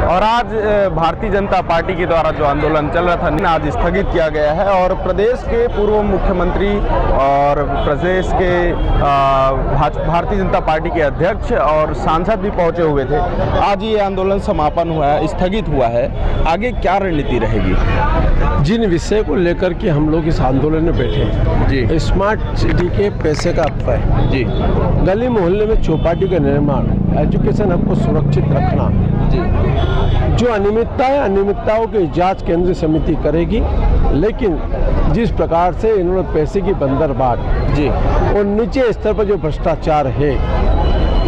और आज भारतीय जनता पार्टी के द्वारा जो आंदोलन चल रहा था आज स्थगित किया गया है और प्रदेश के पूर्व मुख्यमंत्री और प्रदेश के भारतीय जनता पार्टी के अध्यक्ष और सांसद भी पहुंचे हुए थे। आज ये आंदोलन समापन हुआ है, स्थगित हुआ है। आगे क्या रणनीति रहेगी? जिन विषय को लेकर के हम लोग इस आंदोलन में बैठे हैं जी, स्मार्ट सिटी के पैसे का अपव्यय जी, गली मोहल्ले में चौपाटी का निर्माण, एजुकेशन हब को सुरक्षित रखना जी, जो अनियमितताओं की जांच केंद्रीय समिति करेगी। लेकिन जिस प्रकार से इन्होंने पैसे की बंदरबाट जी और नीचे स्तर पर जो भ्रष्टाचार है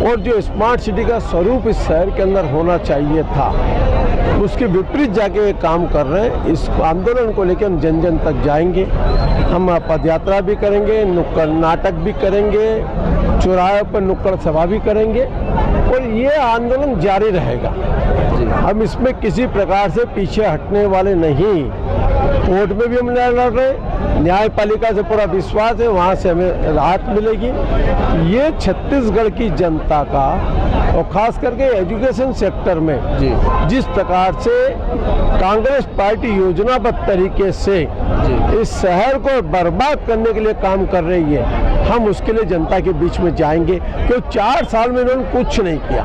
और जो स्मार्ट सिटी का स्वरूप इस शहर के अंदर होना चाहिए था, उसके विपरीत जाके ये काम कर रहे हैं। इस आंदोलन को लेकर हम जन जन तक जाएंगे, हम पदयात्रा भी करेंगे, नुक्कड़ नाटक भी करेंगे, चौराहे पर नुक्कड़ सभा भी करेंगे और ये आंदोलन जारी रहेगा। हम इसमें किसी प्रकार से पीछे हटने वाले नहीं। कोर्ट में भी हम लड़ रहे, न्यायपालिका से पूरा विश्वास है, वहाँ से हमें राहत मिलेगी। ये छत्तीसगढ़ की जनता का और खास करके एजुकेशन सेक्टर में जिस प्रकार से कांग्रेस पार्टी योजनाबद्ध तरीके से इस शहर को बर्बाद करने के लिए काम कर रही है, हम उसके लिए जनता के बीच में जाएंगे। क्योंकि 4 साल में इन्होंने कुछ नहीं किया,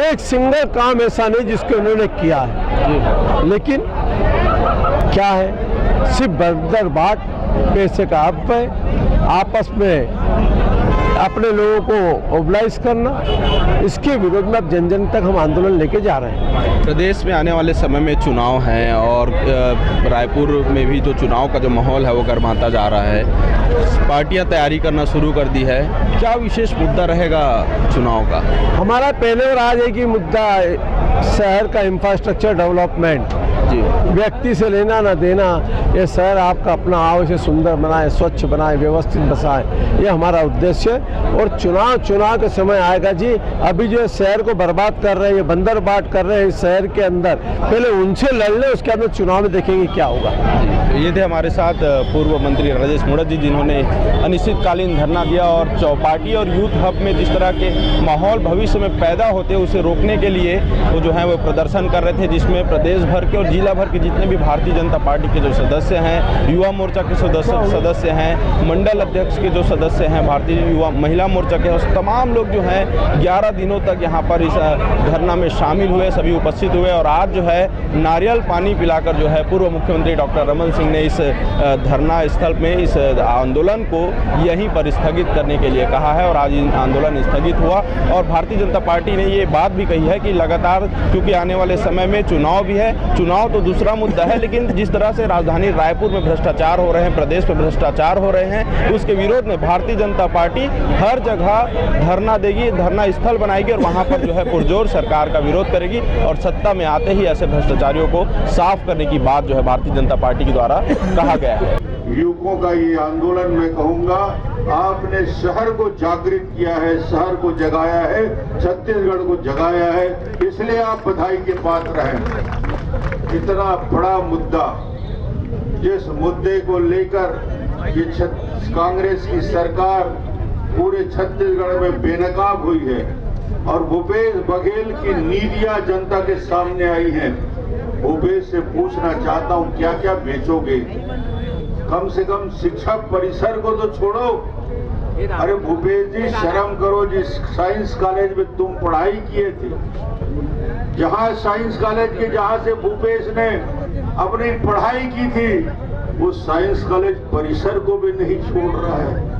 एक सिंगल काम ऐसा नहीं जिसको उन्होंने किया है। लेकिन क्या है, सिर्फ बर्बाद, पैसे का अपव्यय, आपस में अपने लोगों को मोबिलाइज करना, इसके विरोध में अब जन जन तक हम आंदोलन लेके जा रहे हैं। प्रदेश में आने वाले समय में चुनाव हैं और रायपुर में भी जो चुनाव का जो माहौल है वो गर्माता जा रहा है। पार्टियां तैयारी करना शुरू कर दी है। क्या विशेष मुद्दा रहेगा चुनाव का? हमारा पहले और आज एक ही मुद्दा, शहर का इंफ्रास्ट्रक्चर डेवलपमेंट। जी, व्यक्ति से लेना ना देना, ये शहर आपका अपना आओ, इसे सुंदर बनाए, स्वच्छ बनाए, व्यवस्थित बसाए, ये हमारा उद्देश्य है। और चुनाव के समय आएगा जी। अभी जो शहर को बर्बाद कर रहे हैं, ये बंदरबाट कर रहे हैं इस शहर के अंदर, पहले उनसे लड़ ले, उसके अंदर चुनाव में देखेंगे क्या होगा। ये थे हमारे साथ पूर्व मंत्री राजेश मूणत जी, जिन्होंने अनिश्चितकालीन धरना दिया और चौपाटी और यूथ हब में जिस तरह के माहौल भविष्य में पैदा होते उसे रोकने के लिए वो जो है वो प्रदर्शन कर रहे थे, जिसमें प्रदेश भर के और जिला भर के जितने भी भारतीय जनता पार्टी के जो सदस्य हैं, युवा मोर्चा के सदस्य हैं, मंडल अध्यक्ष के जो सदस्य हैं, भारतीय युवा महिला मोर्चा के, तमाम लोग जो हैं 11 दिनों तक यहाँ पर इस धरना में शामिल हुए, सभी उपस्थित हुए। और आज जो है नारियल पानी पिलाकर जो है पूर्व मुख्यमंत्री डॉक्टर रमन सिंह ने इस धरना स्थल में इस आंदोलन को यहीं पर स्थगित करने के लिए कहा है। और आज आंदोलन स्थगित हुआ और भारतीय जनता पार्टी ने ये बात भी कही है कि लगातार, क्योंकि आने वाले समय में चुनाव भी है, चुनाव तो दूसरा मुद्दा है, लेकिन जिस तरह से राजधानी रायपुर में भ्रष्टाचार हो रहे हैं, प्रदेश में भ्रष्टाचार हो रहे हैं, उसके विरोध में भारतीय जनता पार्टी हर जगह धरना देगी, धरना स्थल बनाएगी और वहां पर जो है पुरजोर सरकार का विरोध करेगी और सत्ता में आते ही ऐसे भ्रष्टाचारियों को साफ करने की बात जो है भारतीय जनता पार्टी के द्वारा कहा गया है। युवकों का ये आंदोलन, मैं कहूंगा, आपने शहर को जागृत किया है, शहर को जगाया है, छत्तीसगढ़ को जगाया है, इसलिए आप बधाई के पात्र हैं। इतना बड़ा मुद्दा, जिस मुद्दे को लेकर ये कांग्रेस की सरकार पूरे छत्तीसगढ़ में बेनकाब हुई है और भूपेश बघेल की नीतियां जनता के सामने आई हैं। भूपेश से पूछना चाहता हूं, क्या क्या बेचोगे? कम से कम शिक्षा परिसर को तो छोड़ो। अरे भूपेश जी, शर्म करो। जिस साइंस कॉलेज में तुम पढ़ाई किए थे, जहां साइंस कॉलेज के जहां से भूपेश ने अपनी पढ़ाई की थी, वो साइंस कॉलेज परिसर को भी नहीं छोड़ रहा है।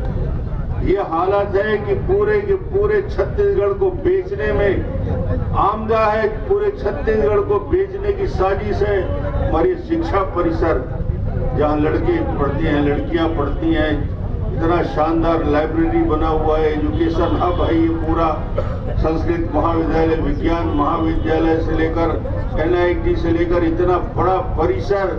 ये हालत है कि पूरे के पूरे छत्तीसगढ़ को बेचने में आमदा है, पूरे छत्तीसगढ़ को बेचने की साजिश है। हमारी शिक्षा परिसर, जहाँ लड़के पढ़ते हैं, लड़कियां पढ़ती हैं, इतना शानदार लाइब्रेरी बना हुआ है, एजुकेशन हब है ये पूरा, संस्कृत महाविद्यालय, विज्ञान महाविद्यालय से लेकर NIT से लेकर इतना बड़ा परिसर,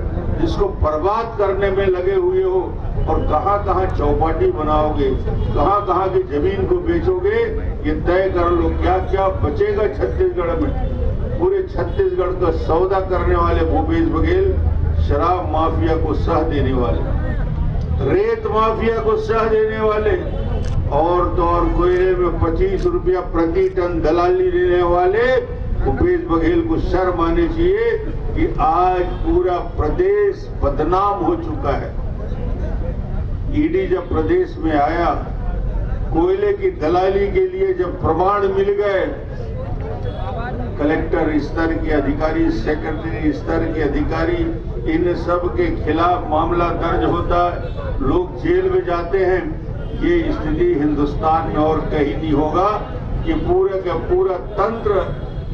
जिसको बर्बाद करने में लगे हुए हो। और कहाँ कहाँ चौपाटी बनाओगे, कहाँ कहाँ की जमीन को बेचोगे, ये तय कर लो। क्या क्या बचेगा छत्तीसगढ़ में? पूरे छत्तीसगढ़ का सौदा करने वाले भूपेश बघेल शराब माफिया को सह देने वाले, रेत माफिया को सह देने वाले, और तो और कोयले में 25 रुपया प्रति टन दलाली देने वाले भूपेश बघेल को शर्म आनी चाहिए कि आज पूरा प्रदेश बदनाम हो चुका है। ईडी जब प्रदेश में आया, कोयले की दलाली के लिए जब प्रमाण मिल गए, कलेक्टर स्तर के अधिकारी, सेक्रेटरी स्तर के अधिकारी, इन सब के खिलाफ मामला दर्ज होता है, लोग जेल में जाते हैं। ये स्थिति हिंदुस्तान में और कहीं नहीं होगा कि पूरा का पूरा तंत्र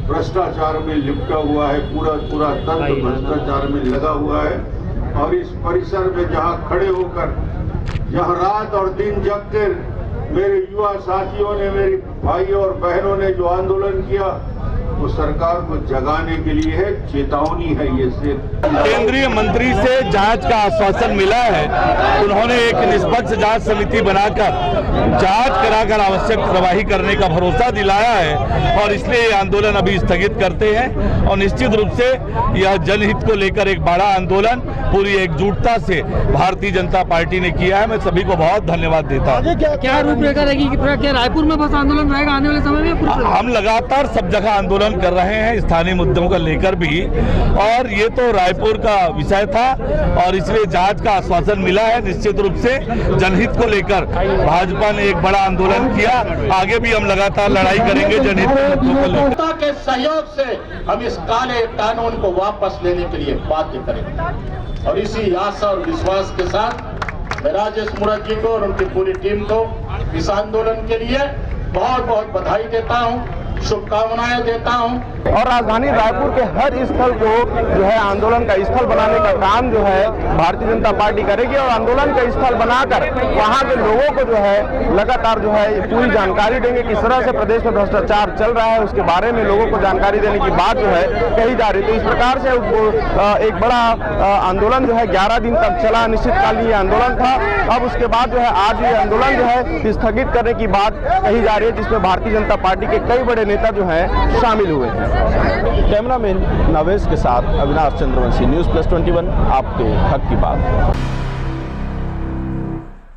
भ्रष्टाचार में लिपटा हुआ है, पूरा तंत्र भ्रष्टाचार में लगा हुआ है। और इस परिसर में जहां खड़े होकर, जहां रात और दिन जगकर मेरे युवा साथियों ने, मेरे भाइयों और बहनों ने जो आंदोलन किया, वो सरकार को जगाने के लिए है, चेतावनी है। ये सिर्फ केंद्रीय मंत्री से जांच का आश्वासन मिला है। उन्होंने एक निष्पक्ष जांच समिति बनाकर जांच कराकर आवश्यक कार्यवाही करने का भरोसा दिलाया है और इसलिए ये आंदोलन अभी स्थगित करते हैं। और निश्चित रूप से यह जनहित को लेकर एक बड़ा आंदोलन पूरी एकजुटता से भारतीय जनता पार्टी ने किया है। मैं सभी को बहुत धन्यवाद देता हूँ। क्या रूपरेखा रहेगी कि पूरा क्या रायपुर में बस आंदोलन रहेगा आने वाले समय में? हम लगातार सब जगह आंदोलन कर रहे हैं, स्थानीय मुद्दों को लेकर भी, और ये तो रायपुर का विषय था और इसलिए जांच का आश्वासन मिला है। निश्चित रूप से जनहित को लेकर भाजपा ने एक बड़ा आंदोलन किया, आगे भी हम लगातार लड़ाई करेंगे जनहित के मुद्दों को लेकर। जनता के सहयोग से हम इस काले कानून को वापस लेने के लिए बाध्य करेंगे और इसी आशा और विश्वास के साथ मैं राजेश मूरत जी को और उनकी पूरी टीम को इस आंदोलन के लिए बहुत बहुत बधाई देता हूं, शुभकामनाएं देता हूं। और राजधानी रायपुर के हर स्थल को जो है आंदोलन का स्थल बनाने का काम जो है भारतीय जनता पार्टी करेगी और आंदोलन का स्थल बनाकर वहां के लोगों को जो है लगातार जो है पूरी जानकारी देंगे। किस तरह से प्रदेश में भ्रष्टाचार चल रहा है उसके बारे में लोगों को जानकारी देने की बात जो है कही जा रही। तो इस प्रकार से एक बड़ा आंदोलन जो है 11 दिन तक चला, अनिश्चितकालीन ये आंदोलन था। अब उसके बाद जो है आज ये आंदोलन जो है स्थगित करने की बात कही जा रही है, जिसमें भारतीय जनता पार्टी के कई बड़े नेता जो हैं शामिल हुए हैं। कैमरामैन नवेश के साथ अविनाश चंद्रवंशी, न्यूज़ प्लस 21, आपके हक की बात।